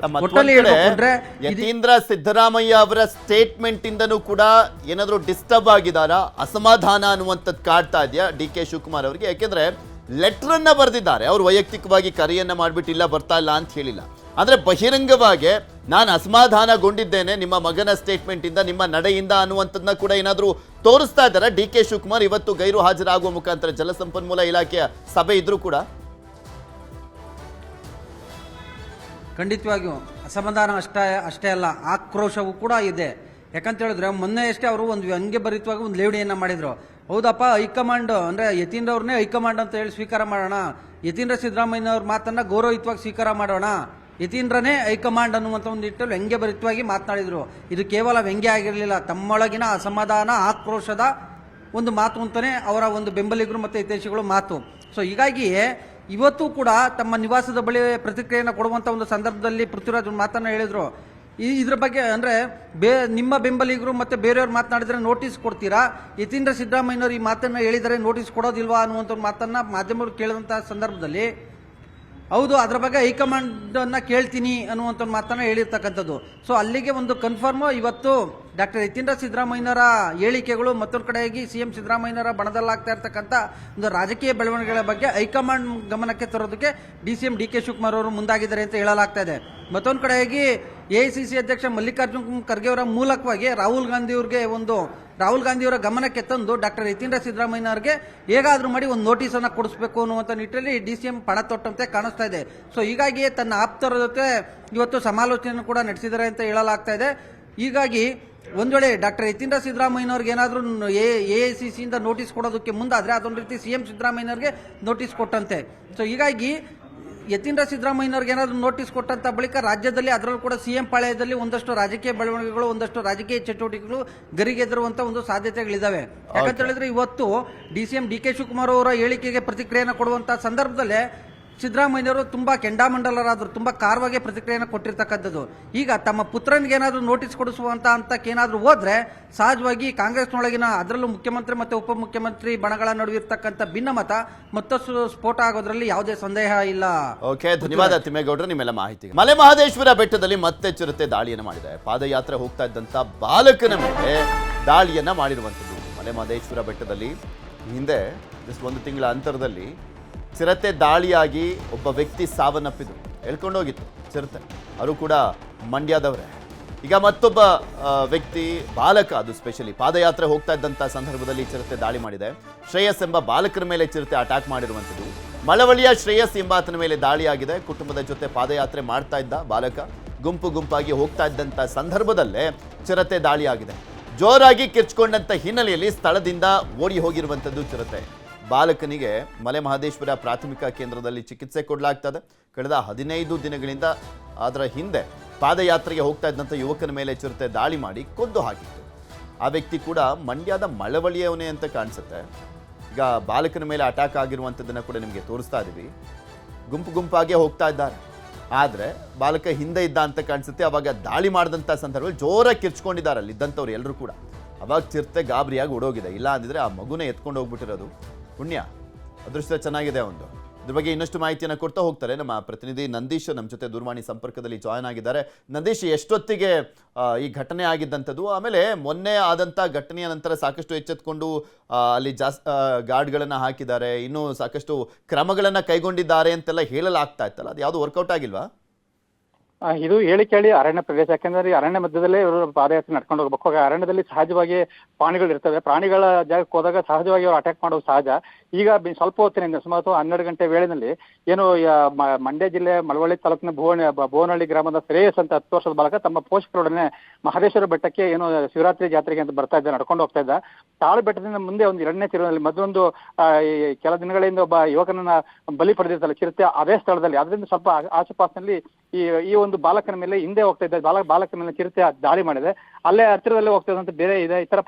ಒಟ್ಟಲ್ಲಿ ಹೇಳ್ಕೊಂಡ್ರೆ ಯತೀಂದ್ರ ಸಿದ್ದರಾಮಯ್ಯ ಅವರ ಸ್ಟೇಟ್ಮೆಂಟ್ ಇಂದನೂ ಕೂಡ ಏನಾದ್ರು ಡಿಸ್ಟರ್ಬ್ ಆಗಿದಾರಾ, ಅಸಮಾಧಾನ ಅನ್ನುವಂಥದ್ದು ಕಾಡ್ತಾ ಇದೆಯಾ DK ಶಿವಕುಮಾರ್ ಅವರಿಗೆ? ಯಾಕೆಂದ್ರೆ ಲೆಟರ್ ಅನ್ನ ಬರೆದಿದ್ದಾರೆ. ಅವ್ರು ವೈಯಕ್ತಿಕವಾಗಿ ಕರೆಯನ್ನ ಮಾಡ್ಬಿಟ್ಟು ಇಲ್ಲ ಬರ್ತಾ ಇಲ್ಲ ಅಂತ ಹೇಳಿಲ್ಲ, ಅಂದ್ರೆ ಬಹಿರಂಗವಾಗಿ ನಾನು ಅಸಮಾಧಾನಗೊಂಡಿದ್ದೇನೆ ನಿಮ್ಮ ಮಗನ ಸ್ಟೇಟ್ಮೆಂಟ್ ಇಂದ, ನಿಮ್ಮ ನಡೆಯಿಂದ ಅನ್ನುವಂಥದ್ದನ್ನ ಕೂಡ ಏನಾದರೂ ತೋರಿಸ್ತಾ ಇದ್ದಾರೆ DK ಶಿವಕುಮಾರ್ ಇವತ್ತು ಗೈರು ಹಾಜರಾಗುವ ಮುಖಾಂತರ ಜಲಸಂಪನ್ಮೂಲ ಇಲಾಖೆಯ ಸಭೆ ಇದ್ರೂ ಕೂಡ? ಖಂಡಿತವಾಗಿಯೂ ಅಸಮಾಧಾನ ಅಷ್ಟೇ ಅಲ್ಲ, ಆಕ್ರೋಶವೂ ಕೂಡ ಇದೆ. ಯಾಕಂತ ಹೇಳಿದ್ರೆ ಮೊನ್ನೆ ಅಷ್ಟೇ ಅವರು ಒಂದು ವ್ಯಂಗ್ಯಭರಿತವಾಗಿ ಒಂದು ಲೇವಡಿಯನ್ನ ಮಾಡಿದ್ರು. ಹೌದಪ್ಪ, ಹೈಕಮಾಂಡ್ ಅಂದ್ರೆ ಯತೀಂದ್ರ ಅವ್ರನ್ನೇ ಹೈಕಮಾಂಡ್ ಅಂತ ಹೇಳಿ ಸ್ವೀಕಾರ ಮಾಡೋಣ, ಯತೀಂದ್ರ ಸಿದ್ದರಾಮಯ್ಯನವ್ರ ಮಾತನ್ನ ಗೌರವಯುತವಾಗಿ ಸ್ವೀಕಾರ ಮಾಡೋಣ, ಯತೀಂದ್ರನೇ ಹೈಕಮಾಂಡ್ ಅನ್ನುವಂಥ ಒಂದು ನಿಟ್ಟಲ್ಲಿ ವ್ಯಂಗ್ಯಭರಿತವಾಗಿ ಮಾತನಾಡಿದ್ರು. ಇದು ಕೇವಲ ವ್ಯಂಗ್ಯ ಆಗಿರಲಿಲ್ಲ, ತಮ್ಮೊಳಗಿನ ಅಸಮಾಧಾನ ಆಕ್ರೋಶದ ಒಂದು ಮಾತು ಅಂತಾನೆ ಅವರ ಒಂದು ಬೆಂಬಲಿಗರು ಮತ್ತು ಹಿತೈಷಿಗಳು ಮಾತು. ಸೊ ಹೀಗಾಗಿ ಇವತ್ತು ಕೂಡ ತಮ್ಮ ನಿವಾಸದ ಬಳಿ ಪ್ರತಿಕ್ರಿಯೆಯನ್ನು ಕೊಡುವಂಥ ಒಂದು ಸಂದರ್ಭದಲ್ಲಿ ಪೃಥ್ವಿರಾಜ್ ಮಾತನ್ನ ಹೇಳಿದ್ರು. ಇದ್ರ ಬಗ್ಗೆ ಅಂದ್ರೆ ನಿಮ್ಮ ಬೆಂಬಲಿಗರು ಮತ್ತೆ ಬೇರೆಯವ್ರು ಮಾತನಾಡಿದ್ರೆ ನೋಟಿಸ್ ಕೊಡ್ತೀರಾ, ಯತೀಂದ್ರ ಸಿದ್ದರಾಮಯ್ಯನವರು ಈ ಮಾತನ್ನ ಹೇಳಿದರೆ ನೋಟಿಸ್ ಕೊಡೋದಿಲ್ವಾ ಅನ್ನುವಂಥ ಮಾತನ್ನ ಮಾಧ್ಯಮಗಳು ಕೇಳಿದಂತಹ ಸಂದರ್ಭದಲ್ಲಿ ಹೌದು ಅದರ ಬಗ್ಗೆ ಹೈಕಮಾಂಡ್ ಅನ್ನ ಕೇಳ್ತೀನಿ ಅನ್ನುವಂಥ ಮಾತನ್ನ ಹೇಳಿರ್ತಕ್ಕಂಥದ್ದು. ಸೊ ಅಲ್ಲಿಗೆ ಒಂದು ಕನ್ಫರ್ಮ್ ಇವತ್ತು ಡಾಕ್ಟರ್ ಯತೀಂದ್ರ ಸಿದ್ದರಾಮಯ್ಯನವರ ಹೇಳಿಕೆಗಳು ಮತ್ತೊಂದು ಕಡೆಯಾಗಿ CM ಸಿದ್ದರಾಮಯ್ಯನವರ ಬಣದಲ್ಲಾಗ್ತಾ ಇರ್ತಕ್ಕಂಥ ಒಂದು ರಾಜಕೀಯ ಬೆಳವಣಿಗೆಗಳ ಬಗ್ಗೆ ಹೈಕಮಾಂಡ್ ಗಮನಕ್ಕೆ ತರೋದಕ್ಕೆ DCM DK ಶಿವಕುಮಾರ್ ಅವರು ಮುಂದಾಗಿದ್ದಾರೆ ಅಂತ ಹೇಳಲಾಗ್ತಾ ಇದೆ. ಮತ್ತೊಂದು ಕಡೆಯಾಗಿ AICC ಅಧ್ಯಕ್ಷ ಮಲ್ಲಿಕಾರ್ಜುನ್ ಖರ್ಗೆ ಅವರ ಮೂಲಕವಾಗಿ ರಾಹುಲ್ ಗಾಂಧಿಯವರ ಗಮನಕ್ಕೆ ತಂದು ಡಾಕ್ಟರ್ ಯತೀಂದ್ರ ಸಿದ್ದರಾಮಯ್ಯನವರಿಗೆ ಹೇಗಾದ್ರೂ ಮಾಡಿ ಒಂದು ನೋಟಿಸ್ ಅನ್ನ ಕೊಡಿಸಬೇಕು ಅನ್ನುವಂಥ ನಿಟ್ಟಿನಲ್ಲಿ DCM ಪಣ ತೊಟ್ಟಂತೆ ಕಾಣಿಸ್ತಾ ಇದೆ. ಸೊ ಹೀಗಾಗಿ ತನ್ನ ಆಪ್ತರ ಜೊತೆ ಇವತ್ತು ಸಮಾಲೋಚನೆಯನ್ನು ಕೂಡ ನಡೆಸಿದ್ದಾರೆ ಅಂತ ಹೇಳಲಾಗ್ತಾ ಇದೆ. ಹೀಗಾಗಿ ಒಂದ್ ವೇಳೆ ಡಾಕ್ಟರ್ ಯತೀಂದ್ರ ಸಿದ್ದರಾಮಯ್ಯನವ್ರಿಗೆ ಏನಾದರೂ AICC ಇಂದ ನೋಟಿಸ್ ಕೊಡೋದಕ್ಕೆ ಮುಂದಾದ್ರೆ ಅದೊಂದು ರೀತಿ CM ಸಿದ್ದರಾಮಯ್ಯನವ್ರಿಗೆ ನೋಟಿಸ್ ಕೊಟ್ಟಂತೆ. ಸೊ ಹೀಗಾಗಿ ಯತೀಂದ್ರ ಸಿದ್ದರಾಮಯ್ಯನವ್ರಿಗೆ ಏನಾದರೂ ನೋಟಿಸ್ ಕೊಟ್ಟಂತ ಬಳಿಕ ರಾಜ್ಯದಲ್ಲಿ ಅದರಲ್ಲೂ ಕೂಡ CM ಪಾಳ್ಯದಲ್ಲಿ ಒಂದಷ್ಟು ರಾಜಕೀಯ ಬೆಳವಣಿಗೆಗಳು, ಒಂದಷ್ಟು ರಾಜಕೀಯ ಚಟುವಟಿಕೆಗಳು ಗರಿಗೆದರುವಂತ ಒಂದು ಸಾಧ್ಯತೆಗಳಿದಾವೆ. ಯಾಕಂತ ಹೇಳಿದ್ರೆ ಇವತ್ತು DCM DK ಶಿವಕುಮಾರ್ ಅವರ ಹೇಳಿಕೆಗೆ ಪ್ರತಿಕ್ರಿಯೆಯನ್ನು ಕೊಡುವಂತ ಸಂದರ್ಭದಲ್ಲೇ ಸಿದ್ದರಾಮಯ್ಯನವರು ತುಂಬಾ ಕೆಂಡಾಮಂಡಲರಾದ್ರು, ತುಂಬಾ ಕಾರವಾಗಿ ಪ್ರತಿಕ್ರಿಯೆಯನ್ನು ಕೊಟ್ಟಿರ್ತಕ್ಕಂಥದ್ದು. ಈಗ ತಮ್ಮ ಪುತ್ರನಿಗೆ ಏನಾದರೂ ನೋಟಿಸ್ ಕೊಡಿಸುವಂತ ಹಂತಕ್ಕೇನಾದ್ರೂ ಹೋದ್ರೆ ಸಹಜವಾಗಿ ಕಾಂಗ್ರೆಸ್ನೊಳಗಿನ ಅದರಲ್ಲೂ ಮುಖ್ಯಮಂತ್ರಿ ಮತ್ತು ಉಪಮುಖ್ಯಮಂತ್ರಿ ಬಣಗಳ ನಡುವೆ ಇರ್ತಕ್ಕಂಥ ಭಿನ್ನಮತ ಮತ್ತಷ್ಟು ಸ್ಫೋಟ ಆಗೋದ್ರಲ್ಲಿ ಯಾವುದೇ ಸಂದೇಹ ಇಲ್ಲ. ಓಕೆ, ಧನ್ಯವಾದ ತಿಮ್ಮೇಗೌಡರು ನಿಮ್ಮೆಲ್ಲ ಮಾಹಿತಿಗೆ. ಮಲೆ ಮಹದೇಶ್ವರ ಬೆಟ್ಟದಲ್ಲಿ ಮತ್ತೆ ಚಿರತೆ ದಾಳಿಯನ್ನು ಮಾಡಿದೆ. ಪಾದಯಾತ್ರೆ ಹೋಗ್ತಾ ಇದ್ದಂತ ಬಾಲಕನ ಮೇಲೆ ದಾಳಿಯನ್ನ ಮಾಡಿರುವಂಥದ್ದು. ಮಲೆ ಮಹದೇಶ್ವರ ಬೆಟ್ಟದಲ್ಲಿ ಹಿಂದೆ ಜಸ್ಟ್ ಒಂದು ತಿಂಗಳ ಅಂತರದಲ್ಲಿ ಚಿರತೆ ದಾಳಿಯಾಗಿ ಒಬ್ಬ ವ್ಯಕ್ತಿ ಸಾವನ್ನಪ್ಪಿದ್ರು, ಹೇಳ್ಕೊಂಡೋಗಿತ್ತು ಚಿರತೆ. ಅವರು ಕೂಡ ಮಂಡ್ಯದವರೇ. ಈಗ ಮತ್ತೊಬ್ಬ ವ್ಯಕ್ತಿ ಬಾಲಕ, ಅದು ಸ್ಪೆಷಲಿ ಪಾದಯಾತ್ರೆ ಹೋಗ್ತಾ ಇದ್ದಂಥ ಸಂದರ್ಭದಲ್ಲಿ ಚಿರತೆ ದಾಳಿ ಮಾಡಿದೆ. ಶ್ರೇಯಸ್ ಎಂಬ ಬಾಲಕರ ಮೇಲೆ ಚಿರತೆ ಅಟ್ಯಾಕ್ ಮಾಡಿರುವಂಥದ್ದು. ಮಳವಳ್ಳಿಯ ಶ್ರೇಯಸ್ ಎಂಬಾತನ ಮೇಲೆ ದಾಳಿಯಾಗಿದೆ. ಕುಟುಂಬದ ಜೊತೆ ಪಾದಯಾತ್ರೆ ಮಾಡ್ತಾ ಇದ್ದ ಬಾಲಕ ಗುಂಪಾಗಿ ಹೋಗ್ತಾ ಇದ್ದಂಥ ಸಂದರ್ಭದಲ್ಲೇ ಚಿರತೆ ದಾಳಿಯಾಗಿದೆ. ಜೋರಾಗಿ ಕಿರ್ಚ್ಕೊಂಡಂಥ ಹಿನ್ನೆಲೆಯಲ್ಲಿ ಸ್ಥಳದಿಂದ ಓಡಿ ಹೋಗಿರುವಂಥದ್ದು ಚಿರತೆ. ಬಾಲಕನಿಗೆ ಮಲೆ ಮಹದೇಶ್ವರ ಪ್ರಾಥಮಿಕ ಕೇಂದ್ರದಲ್ಲಿ ಚಿಕಿತ್ಸೆ ಕೊಡಲಾಗ್ತದೆ. ಕಳೆದ 15 ದಿನಗಳಿಂದ ಅದರ ಹಿಂದೆ ಪಾದಯಾತ್ರೆಗೆ ಹೋಗ್ತಾ ಇದ್ದಂಥ ಯುವಕನ ಮೇಲೆ ಚಿರತೆ ದಾಳಿ ಮಾಡಿ ಕೊಂದು ಹಾಕಿತ್ತು. ಆ ವ್ಯಕ್ತಿ ಕೂಡ ಮಂಡ್ಯದ ಮಳವಳ್ಳಿಯವನೇ ಅಂತ ಕಾಣಿಸುತ್ತೆ. ಈಗ ಬಾಲಕನ ಮೇಲೆ ಅಟ್ಯಾಕ್ ಆಗಿರುವಂಥದ್ದನ್ನು ಕೂಡ ನಿಮಗೆ ತೋರಿಸ್ತಾ ಇದ್ದೀವಿ. ಗುಂಪಾಗಿ ಹೋಗ್ತಾ ಇದ್ದಾರೆ, ಆದರೆ ಬಾಲಕ ಹಿಂದೆ ಇದ್ದ ಅಂತ ಕಾಣಿಸುತ್ತೆ. ಅವಾಗ ದಾಳಿ ಮಾಡಿದಂಥ ಸಂದರ್ಭದಲ್ಲಿ ಜೋರಾಗಿ ಕಿರ್ಚ್ಕೊಂಡಿದ್ದಾರೆ ಅಲ್ಲಿದ್ದಂಥವ್ರು ಎಲ್ಲರೂ ಕೂಡ. ಅವಾಗ ಚಿರತೆ ಗಾಬರಿಯಾಗಿ ಓಡೋಗಿದೆ. ಇಲ್ಲ ಅಂದಿದ್ರೆ ಆ ಮಗುನೇ ಎತ್ಕೊಂಡು ಹೋಗ್ಬಿಟ್ಟಿರೋದು. ಪುಣ್ಯ, ಅದೃಷ್ಟ ಚೆನ್ನಾಗಿದೆ ಒಂದು. ಇದ್ರ ಬಗ್ಗೆ ಇನ್ನಷ್ಟು ಮಾಹಿತಿಯನ್ನು ಕೊಡ್ತಾ ಹೋಗ್ತಾರೆ ನಮ್ಮ ಪ್ರತಿನಿಧಿ ನಂದೀಶ್ ನಮ್ಮ ಜೊತೆ ದೂರವಾಣಿ ಸಂಪರ್ಕದಲ್ಲಿ ಜಾಯ್ನ್ ಆಗಿದ್ದಾರೆ. ನಂದೀಶ್, ಎಷ್ಟೊತ್ತಿಗೆ ಈ ಘಟನೆ ಆಗಿದ್ದಂಥದ್ದು? ಆಮೇಲೆ ಮೊನ್ನೆ ಆದಂಥ ಘಟನೆಯ ನಂತರ ಸಾಕಷ್ಟು ಎಚ್ಚೆತ್ಕೊಂಡು ಅಲ್ಲಿ ಗಾರ್ಡ್ಗಳನ್ನು ಹಾಕಿದ್ದಾರೆ, ಇನ್ನೂ ಸಾಕಷ್ಟು ಕ್ರಮಗಳನ್ನು ಕೈಗೊಂಡಿದ್ದಾರೆ ಅಂತೆಲ್ಲ ಹೇಳಲಾಗ್ತಾ ಇತ್ತಲ್ಲ, ಅದು ಯಾವುದು ವರ್ಕೌಟ್ ಆಗಿಲ್ವಾ? ಇದು ಹೇಳಿ ಕೇಳಿ ಅರಣ್ಯ ಪ್ರದೇಶ, ಯಾಕೆಂದ್ರೆ ಈ ಅರಣ್ಯ ಮಧ್ಯದಲ್ಲೇ ಇವರು ಪಾದಯಾತ್ರೆ ನಡ್ಕೊಂಡು ಹೋಗ್ಬೇಕು. ಅರಣ್ಯದಲ್ಲಿ ಸಹಜವಾಗಿ ಪ್ರಾಣಿಗಳು ಇರ್ತವೆ. ಪ್ರಾಣಿಗಳ ಜಾಗಕ್ಕೆ ಹೋದಾಗ ಸಹಜವಾಗಿ ಅವರು ಅಟ್ಯಾಕ್ ಮಾಡೋದು ಸಹಜ. ಈಗ ಸ್ವಲ್ಪ ಹೊತ್ತಿನಿಂದ ಸುಮಾರು 12 ಗಂಟೆ ವೇಳೆಯಲ್ಲಿ ಏನು ಮಂಡ್ಯ ಜಿಲ್ಲೆ ಮಳವಳ್ಳಿ ತಾಲೂಕಿನ ಭುವನಹಳ್ಳಿ ಗ್ರಾಮದ ಶ್ರೇಯಸ್ ಅಂತ 10 ವರ್ಷದ ಬಾಲಕ ತಮ್ಮ ಪೋಷಕರೊಡನೆ ಮಹದೇಶ್ವರ ಬೆಟ್ಟಕ್ಕೆ ಏನು ಶಿವರಾತ್ರಿ ಜಾತ್ರೆಗೆ ಅಂತ ಬರ್ತಾ ಇದ್ದ, ನಡ್ಕೊಂಡು ಹೋಗ್ತಾ ಇದ್ದ. ತಾಳು ಬೆಟ್ಟದಿಂದ ಮುಂದೆ ಒಂದು 2ನೇ ತಿರುವಿನಲ್ಲಿ ಮತ್ತೊಂದು ಕೆಲ ದಿನಗಳಿಂದ ಒಬ್ಬ ಯುವಕನನ್ನ ಬಲಿ ಪಡೆದಿರ್ತಲ್ಲ ಚಿರತೆ, ಅದೇ ಸ್ಥಳದಲ್ಲಿ. ಅದರಿಂದ ಸ್ವಲ್ಪ ಆಸುಪಾಸಿನಲ್ಲಿ ಈ ಒಂದು ಬಾಲಕನ ಮೇಲೆ ಹಿಂದೆ ಹೋಗ್ತಾ ಇದ್ದ ಬಾಲಕನ ಮೇಲೆ ಚಿರತೆ ದಾಳಿ ಮಾಡಿದೆ. ಅಲ್ಲೇ ಹತ್ತಿರದಲ್ಲಿ ಹೋಗ್ತಿದ್ದಂತ ಬೇರೆ ಇತರ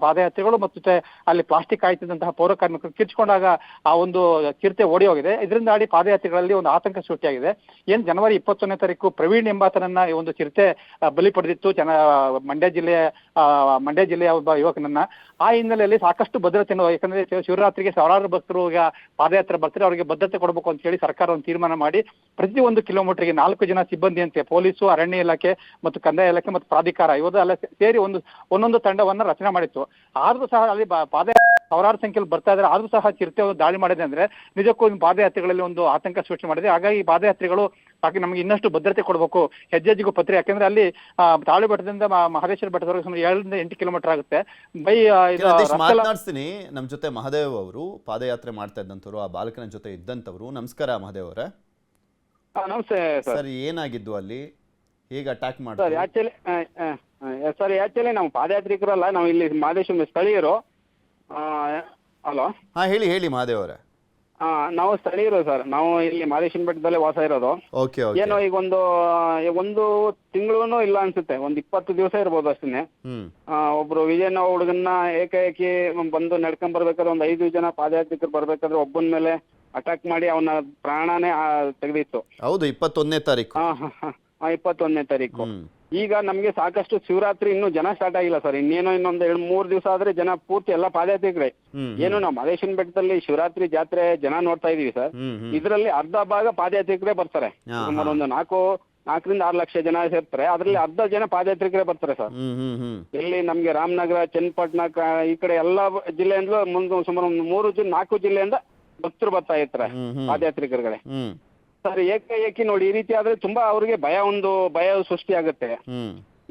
ಪಾದಯಾತ್ರಿಗಳು ಮತ್ತು ಅಲ್ಲಿ ಪ್ಲಾಸ್ಟಿಕ್ ಕಾಯ್ತಿದ್ದಂತಹ ಪೌರ ಕಾರ್ಮಿಕರು ಕಿರ್ಚ್ಕೊಂಡಾಗ ಆ ಒಂದು ಚಿರತೆ ಓಡಿ ಹೋಗಿದೆ. ಇದರಿಂದಾಗಿ ಪಾದಯಾತ್ರಿಗಳಲ್ಲಿ ಒಂದು ಆತಂಕ ಸೃಷ್ಟಿಯಾಗಿದೆ. ಏನ್ ಜನವರಿ 21ನೇ ತಾರೀಕು ಪ್ರವೀಣ್ ಎಂಬಾತನನ್ನ ಈ ಒಂದು ಚಿರತೆ ಬಲಿ ಪಡೆದಿತ್ತು ಮಂಡ್ಯ ಜಿಲ್ಲೆಯ ಒಬ್ಬ ಯುವಕನನ್ನ. ಆ ಹಿನ್ನೆಲೆಯಲ್ಲಿ ಸಾಕಷ್ಟು ಭದ್ರತೆಯನ್ನು, ಯಾಕಂದ್ರೆ ಶಿವರಾತ್ರಿಗೆ ಸಾವಿರಾರು ಭಕ್ತರು ಈಗ ಪಾದಯಾತ್ರೆ ಬರ್ತಾರೆ, ಅವರಿಗೆ ಭದ್ರತೆ ಕೊಡಬೇಕು ಅಂತ ಹೇಳಿ ಸರ್ಕಾರ ಒಂದು ತೀರ್ಮಾನ ಮಾಡಿ ಪ್ರತಿ 1 ಕಿಲೋಮೀಟರ್ಗೆ 4 ಜನ ಸಿಬ್ಬಂದಿಯಂತೆ ಪೊಲೀಸು, ಅರಣ್ಯ ಇಲಾಖೆ ಮತ್ತು ಕಂದಾಯ ಇಲಾಖೆ ಮತ್ತು ಪ್ರಾಧಿಕಾರ ಇವೆಲ್ಲ ಸೇರಿ ಒಂದೊಂದು ತಂಡವನ್ನ ರಚನೆ ಮಾಡಿತ್ತು. ಆದ್ರೂ ಸಹ ಅಲ್ಲಿ ಸಾವಿರಾರು ಸಂಖ್ಯೆಯಲ್ಲಿ ಬರ್ತಾ ಇದ್ದಾರೆ. ಆದ್ರೂ ಸಹ ಚಿರತೆ ದಾಳಿ ಮಾಡಿದೆ ಅಂದ್ರೆ ನಿಜಕ್ಕೂ ಪಾದಯಾತ್ರೆಗಳಲ್ಲಿ ಒಂದು ಆತಂಕ ಸೃಷ್ಟಿ ಮಾಡಿದೆ. ಹಾಗಾಗಿ ಪಾದಯಾತ್ರಿಗಳು ನಮಗೆ ಇನ್ನಷ್ಟು ಭದ್ರತೆ ಕೊಡಬೇಕು, ಹೆಜ್ಜೆಗೂ ಪತ್ರೆ. ಯಾಕಂದ್ರೆ ಅಲ್ಲಿ ತಾಳು ಬೆಟ್ಟದಿಂದ ಮಹದೇಶ್ವರ ಬೆಟ್ಟದವರೆಗೆ ಸುಮಾರು 7 ರಿಂದ 8 ಕಿಲೋಮೀಟರ್ ಆಗುತ್ತೆ. ಮಾತನಾಡಿಸ್ತೀನಿ. ನಮ್ಮ ಜೊತೆ ಮಹದೇವ್ ಅವರು ಪಾದಯಾತ್ರೆ ಮಾಡ್ತಾ ಇದ್ದಂಥವ್ರು, ಆ ಬಾಲಕನ ಜೊತೆ ಇದ್ದಂಥವ್ರು. ನಮಸ್ಕಾರ ಮಹದೇವ್ ಅವರೇ. ನಮಸ್ತೆ ಸರ್, ಏನಾಗಿದ್ದು ಅಲ್ಲಿ, ಹೇಗೆ ಅಟ್ಯಾಕ್ ಮಾಡ್ತಾರೆ? ಆಕ್ಚುಲಿ ನಾವು ಪಾದಯಾತ್ರಿಕರಲ್ಲ, ನಾವು ಇಲ್ಲಿ ಮಹದೇಶ್ವರ ಸ್ಥಳೀಯರು. ಹಲೋ, ಹಾ ಹೇಳಿ ಮಹದೇವ್ ಅವರೇ. ನಾವು ಸ್ಥಳೀಯರು ಸರ್. ನಾವು ಇಲ್ಲಿ ಮಹದೇಶ್ವರ ಬೆಟ್ಟದಲ್ಲೇ ವಾಸ ಇರೋದು. ಏನೋ ಈಗ ಒಂದು ತಿಂಗಳು ಇಲ್ಲ ಅನ್ಸುತ್ತೆ, 20 ದಿವಸ ಇರ್ಬೋದು ಅಷ್ಟೇ. ಒಬ್ರು ವಿಜಯನ ಹುಡುಗನ್ನ ಏಕಾಏಕಿ ಬಂದು ನಡ್ಕೊಂಡ್ ಬರ್ಬೇಕಾದ್ರೆ 5 ಜನ ಪಾದಯಾತ್ರಿಕರು ಬರ್ಬೇಕಾದ್ರೆ ಒಬ್ಬನ ಮೇಲೆ ಅಟ್ಯಾಕ್ ಮಾಡಿ ಅವನ ಪ್ರಾಣನೇ ತೆಗೆದಿತ್ತು. ಹೌದು, 21ನೇ ತಾರೀಕು. 21ನೇ ತಾರೀಕು. ಈಗ ನಮ್ಗೆ ಸಾಕಷ್ಟು ಶಿವರಾತ್ರಿ ಇನ್ನೂ ಜನ ಸ್ಟಾರ್ಟ್ ಆಗಿಲ್ಲ ಸರ್. ಇನ್ನೇನೋ ಇನ್ನೊಂದ್ 2-3 ದಿವಸ ಆದ್ರೆ ಜನ ಪೂರ್ತಿ ಎಲ್ಲ ಪಾದಯಾತ್ರಿಗಳೇ. ಏನು ನಾವು ಮಹದೇಶ್ವರ ಬೆಟ್ಟದಲ್ಲಿ ಶಿವರಾತ್ರಿ ಜಾತ್ರೆ ಜನ ನೋಡ್ತಾ ಇದೀವಿ ಸರ್. ಇದರಲ್ಲಿ ಅರ್ಧ ಭಾಗ ಪಾದಯಾತ್ರಿಕರೇ ಬರ್ತಾರೆ. ಸುಮಾರು ಒಂದು 4 ರಿಂದ 6 ಲಕ್ಷ ಜನ ಸೇರ್ತಾರೆ. ಅದ್ರಲ್ಲಿ ಅರ್ಧ ಜನ ಪಾದಯಾತ್ರಿಕರೇ ಬರ್ತಾರೆ ಸರ್. ಇಲ್ಲಿ ನಮ್ಗೆ ರಾಮನಗರ, ಚನ್ನಪಟ್ಟಣ ಈ ಕಡೆ ಎಲ್ಲಾ ಜಿಲ್ಲೆಯಿಂದಲೂ ಸುಮಾರು 3-4 ಜಿಲ್ಲೆಯಿಂದ ಭಕ್ತರು ಬರ್ತಾ ಇರ್ತಾರೆ ಪಾದಯಾತ್ರಿಕರುಗಳೇ. ಸರ್ ಏಕಾಏಕಿ ನೋಡಿ ಈ ರೀತಿ ಆದ್ರೆ ತುಂಬಾ ಅವ್ರಿಗೆ ಭಯ ಸೃಷ್ಟಿ ಆಗುತ್ತೆ.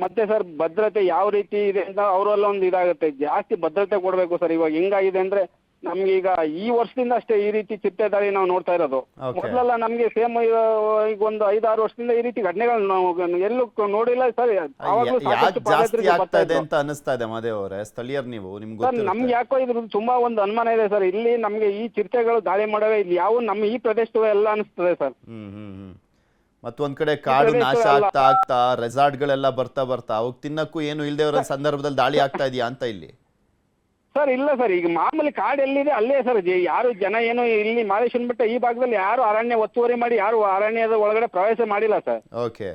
ಮತ್ತೆ ಸರ್ ಭದ್ರತೆ ಯಾವ ರೀತಿ ಇದೆ ಅಂತ ಅವರೆಲ್ಲ ಒಂದು ಇದಾಗುತ್ತೆ. ಜಾಸ್ತಿ ಭದ್ರತೆ ಕೊಡ್ಬೇಕು ಸರ್. ಇವಾಗ ಹೆಂಗಾಗಿದೆ ಅಂದ್ರೆ ನಮ್ಗೆ ಈಗ ಈ ವರ್ಷದಿಂದ ಅಷ್ಟೇ ಈ ರೀತಿ ಚಿರತೆ ದಾಳಿ ನಾವು ನೋಡ್ತಾ ಇರೋದು. ಮೊದಲೆಲ್ಲ ನಮ್ಗೆ ಸೇಮ್ ಈಗ ಒಂದು 5-6 ವರ್ಷದಿಂದ ಈ ರೀತಿ ಘಟನೆಗಳು ನಾವು ಎಲ್ಲೂ ನೋಡಿಲ್ಲ ಸರ್. ಜಾಸ್ತಿ ಆಗ್ತಾ ಇದೆ ಅಂತ ಅನಿಸ್ತಾ ಇದೆ ಮಹದೇವ್ ಅವರೇ, ಸ್ಥಳೀಯರ್ ನೀವು, ನಿಮ್ಗೆ ನಮ್ಗೆ ಯಾಕೋ ಇದ್ರ ತುಂಬಾ ಒಂದು ಅನುಮಾನ ಇದೆ ಸರ್. ಇಲ್ಲಿ ನಮ್ಗೆ ಈ ಚಿರತೆಗಳು ದಾಳಿ ಮಾಡವೆ ಇಲ್ಲಿ ಯಾವ ನಮ್ಮ ಈ ಪ್ರದೇಶದ ಎಲ್ಲ ಅನಿಸ್ತದೆ ಸರ್. ಮತ್ತೊಂದ್ ಕಡೆ ಕಾಡು ನಾಶ ಆಗ್ತಾ ರೆಸಾರ್ಟ್ ಗಳೆಲ್ಲ ಬರ್ತಾ ಅವಾಗ ತಿನ್ನಕ್ಕೂ ಏನು ಇಲ್ದೇ ಇರೋ ಸಂದರ್ಭದಲ್ಲಿ ದಾಳಿ ಆಗ್ತಾ ಇದೆಯಾ ಅಂತ ಇಲ್ಲಿ? ಸರ್ ಇಲ್ಲ ಸರ್, ಈಗ ಮಾಮೂಲಿ ಕಾಡು ಎಲ್ಲಿದೆ ಅಲ್ಲೇ ಸರ್. ಯಾರು ಜನ ಏನು ಇಲ್ಲಿ ಮಹದೇಶ್ವರ ಬೆಟ್ಟ ಈ ಭಾಗದಲ್ಲಿ ಯಾರು ಅರಣ್ಯ ಒತ್ತುವರಿ ಮಾಡಿ ಯಾರು ಅರಣ್ಯದ ಒಳಗಡೆ ಪ್ರವೇಶ ಮಾಡಿಲ್ಲ ಸರ್. ಓಕೆ,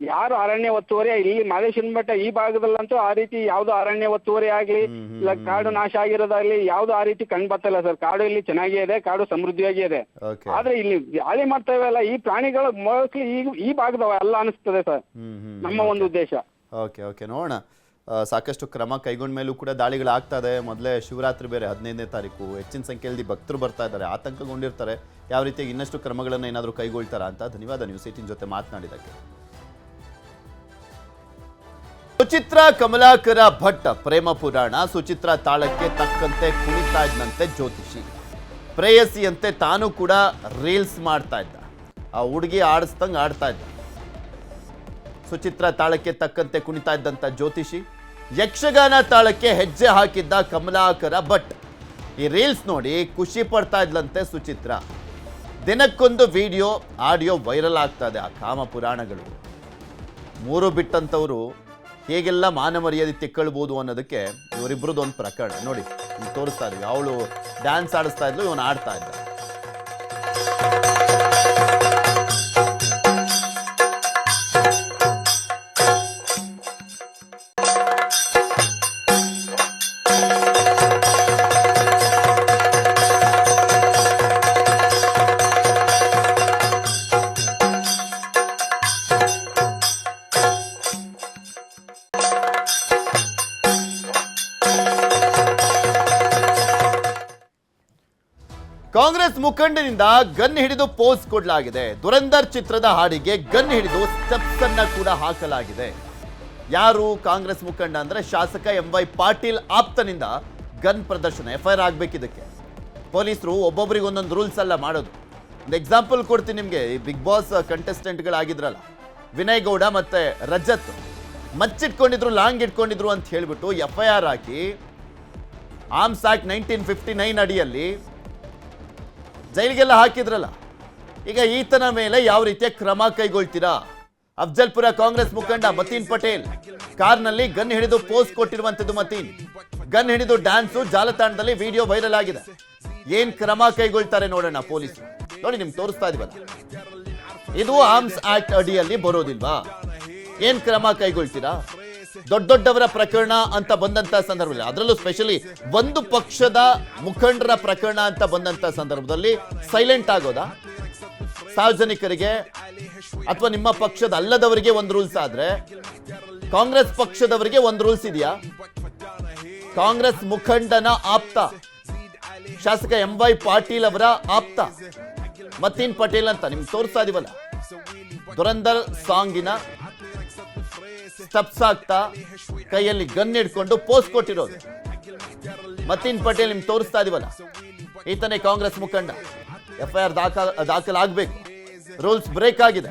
ಯಾರು ಅರಣ್ಯ ಒತ್ತುವರಿ ಇಲ್ಲಿ ಮಹದೇಶ್ವರ ಬೆಟ್ಟ ಈ ಭಾಗದಲ್ಲಂತೂ ಆ ರೀತಿ ಯಾವ್ದು ಅರಣ್ಯ ಒತ್ತುವರಿ ಆಗ್ಲಿ ಇಲ್ಲ ಕಾಡು ನಾಶ ಆಗಿರೋದಾಗ್ಲಿ ಯಾವ್ದು ಆ ರೀತಿ ಕಂಡು ಬರ್ತಾ ಇಲ್ಲ ಸರ್. ಕಾಡು ಇಲ್ಲಿ ಚೆನ್ನಾಗಿಯೇ ಇದೆ, ಕಾಡು ಸಮೃದ್ಧಿಯಾಗಿ ಇದೆ. ಆದ್ರೆ ಇಲ್ಲಿ ದಾಳಿ ಮಾಡ್ತಾ ಇವೆಲ್ಲ ಈ ಪ್ರಾಣಿಗಳು ಮೋಸ್ಟ್ಲಿ ಈ ಭಾಗದವ ಎಲ್ಲ ಅನಿಸ್ತದೆ ಸರ್ ನಮ್ಮ ಒಂದು ಉದ್ದೇಶ. ಓಕೆ ನೋಡೋಣ. ಸಾಕಷ್ಟು ಕ್ರಮ ಕೈಗೊಂಡ ಮೇಲೂ ಕೂಡ ದಾಳಿಗಳಾಗ್ತಾ ಇದೆ. ಮೊದಲೇ ಶಿವರಾತ್ರಿ ಬೇರೆ 15ನೇ ತಾರೀಕು, ಹೆಚ್ಚಿನ ಸಂಖ್ಯೆಯಲ್ಲಿ ಭಕ್ತರು ಬರ್ತಾ ಇದ್ದಾರೆ, ಆತಂಕಗೊಂಡಿರ್ತಾರೆ. ಯಾವ ರೀತಿಯಾಗಿ ಇನ್ನಷ್ಟು ಕ್ರಮಗಳನ್ನು ಏನಾದರೂ ಕೈಗೊಳ್ತಾರಾ ಅಂತ. ಧನ್ಯವಾದ ನ್ಯೂಸ್ 18 ಜೊತೆ ಮಾತನಾಡಿದ್ದಕ್ಕೆ. ಸುಚಿತ್ರಾ ಕಮಲಾಕರ ಭಟ್ ಪ್ರೇಮ ಪುರಾಣ. ಸುಚಿತ್ರಾ ತಾಳಕ್ಕೆ ತಕ್ಕಂತೆ ಕುಣಿತಾ ಇದ್ದಂತೆ ಜ್ಯೋತಿಷಿ, ಪ್ರೇಯಸಿಯಂತೆ ತಾನು ಕೂಡ ರೀಲ್ಸ್ ಮಾಡ್ತಾ ಇದ್ದ. ಆ ಹುಡುಗಿ ಆಡಿಸ್ದಂಗೆ ಆಡ್ತಾ ಇದ್ದ. ಸುಚಿತ್ರಾ ತಾಳಕ್ಕೆ ತಕ್ಕಂತೆ ಕುಣಿತಾ ಇದ್ದಂಥ ಜ್ಯೋತಿಷಿ, ಯಕ್ಷಗಾನ ತಾಳಕ್ಕೆ ಹೆಜ್ಜೆ ಹಾಕಿದ್ದ ಕಮಲಾಕರ ಭಟ್. ಈ ರೀಲ್ಸ್ ನೋಡಿ ಖುಷಿ ಪಡ್ತಾ ಇದ್ಲಂತೆ ಸುಚಿತ್ರಾ. ದಿನಕ್ಕೊಂದು ವಿಡಿಯೋ ಆಡಿಯೋ ವೈರಲ್ ಆಗ್ತಾ ಇದೆ. ಆ ಕಾಮ ಪುರಾಣಗಳು 3 ಬಿಟ್ಟಂಥವ್ರು ಹೇಗೆಲ್ಲ ಮಾನ ಮರ್ಯಾದೆ ತೆಕ್ಕಳ್ಬೋದು ಅನ್ನೋದಕ್ಕೆ ಇವರಿಬ್ರದ್ದು ಒಂದು ಪ್ರಕರಣ ನೋಡಿ. ತೋರಿಸ್ತಾ ಇದ್ವಿ, ಅವಳು ಡ್ಯಾನ್ಸ್ ಆಡಿಸ್ತಾ ಇದ್ಲು, ಇವನು ಆಡ್ತಾ ಇದ್ದ. ಕಾಂಗ್ರೆಸ್ ಮುಖಂಡನಿಂದ ಗನ್ ಹಿಡಿದು ಪೋಸ್ ಕೊಡಲಾಗಿದೆ. ದುರಂದರ್ ಚಿತ್ರದ ಹಾಡಿಗೆ ಗನ್ ಹಿಡಿದು ಸ್ಟೆಪ್ಸ್ ಅನ್ನ ಕೂಡ ಹಾಕಲಾಗಿದೆ. ಯಾರು ಕಾಂಗ್ರೆಸ್ ಮುಖಂಡ ಅಂದ್ರೆ ಶಾಸಕ MY ಪಾಟೀಲ್ ಆಪ್ತನಿಂದ ಗನ್ ಪ್ರದರ್ಶನ. FIR ಆಗ್ಬೇಕಿದಕ್ಕೆ. ಪೊಲೀಸರು ಒಬ್ಬೊಬ್ಬರಿಗೆ ಒಂದೊಂದು ರೂಲ್ಸ್ ಎಲ್ಲ ಮಾಡೋದು. ಒಂದು ಎಕ್ಸಾಂಪಲ್ ಕೊಡ್ತೀನಿ ನಿಮಗೆ. ಈ ಬಿಗ್ ಬಾಸ್ ಕಂಟೆಸ್ಟೆಂಟ್ಗಳಾಗಿದ್ರಲ್ಲ ವಿನಯ್ ಗೌಡ ಮತ್ತೆ ರಜತ್, ಮಚ್ಚಿಟ್ಕೊಂಡಿದ್ರು, ಲಾಂಗ್ ಇಟ್ಕೊಂಡಿದ್ರು ಅಂತ ಹೇಳ್ಬಿಟ್ಟು FIR ಹಾಕಿ ಆರ್ಮ್ಸ್ ಆಕ್ಟ್ 1959 ಅಡಿಯಲ್ಲಿ ಜೈಲಿಗೆಲ್ಲ ಹಾಕಿದ್ರಲ್ಲ. ಈಗ ಈತನ ಮೇಲೆ ಯಾವ ರೀತಿಯ ಕ್ರಮ ಕೈಗೊಳ್ತೀರಾ? ಅಫ್ಜಲ್ಪುರ ಕಾಂಗ್ರೆಸ್ ಮುಖಂಡ ಮತೀನ್ ಪಟೇಲ್ ಕಾರ್ನಲ್ಲಿ ಗನ್ ಹಿಡಿದು ಪೋಸ್ ಕೊಟ್ಟಿರುವಂತದ್ದು. ಮತೀನ್ ಗನ್ ಹಿಡಿದು ಡ್ಯಾನ್ಸು ಜಾಲತಾಣದಲ್ಲಿ ವಿಡಿಯೋ ವೈರಲ್ ಆಗಿದೆ. ಏನ್ ಕ್ರಮ ಕೈಗೊಳ್ತಾರೆ ನೋಡೋಣ ಪೊಲೀಸರು. ನೋಡಿ ನಿಮ್ಗೆ ತೋರಿಸ್ತಾ ಇದೀವಲ್ಲ, ಇದು ಆರ್ಮ್ಸ್ ಆಕ್ಟ್ ಅಡಿಯಲ್ಲಿ ಬರೋದಿಲ್ವಾ? ಏನ್ ಕ್ರಮ ಕೈಗೊಳ್ತೀರಾ? ದೊಡ್ಡವರ ಪ್ರಕರಣ ಅಂತ ಬಂದಂತ ಸಂದರ್ಭದಲ್ಲಿ, ಅದರಲ್ಲೂ ಸ್ಪೆಷಲಿ ಒಂದು ಪಕ್ಷದ ಮುಖಂಡರ ಪ್ರಕರಣ ಅಂತ ಬಂದಂತ ಸಂದರ್ಭದಲ್ಲಿ ಸೈಲೆಂಟ್ ಆಗೋದಾ? ಸಾರ್ವಜನಿಕರಿಗೆ ಅಥವಾ ನಿಮ್ಮ ಪಕ್ಷದ ಅಲ್ಲದವರಿಗೆ ಒಂದು ರೂಲ್ಸ್ ಆದ್ರೆ ಕಾಂಗ್ರೆಸ್ ಪಕ್ಷದವರಿಗೆ ಒಂದು ರೂಲ್ಸ್ ಇದೆಯಾ? ಕಾಂಗ್ರೆಸ್ ಮುಖಂಡನ ಆಪ್ತ ಶಾಸಕ MY ಪಾಟೀಲ್ ಅವರ ಆಪ್ತ ಮತೀನ್ ಪಟೇಲ್ ಅಂತ ನಿಮ್ಗೆ ತೋರಿಸ್ತಾ ಇದೀವಲ್ಲ, ದುರಂದರ್ ಸಾಂಗಿನ ಸ್ಟೆಪ್ಸ್ ಆಗ್ತಾ ಕೈಯಲ್ಲಿ ಗನ್ ಹಿಡ್ಕೊಂಡು ಪೋಸ್ಟ್ ಕೊಟ್ಟಿರೋದು ಮತೀನ್ ಪಟೇಲ್ ನಿಮ್ಗೆ ತೋರಿಸ್ತಾ ಇದೀವಲ್ಲ, ಈತನೇ ಕಾಂಗ್ರೆಸ್ ಮುಖಂಡ. FIR ದಾಖಲಾಗಬೇಕು. ರೂಲ್ಸ್ ಬ್ರೇಕ್ ಆಗಿದೆ.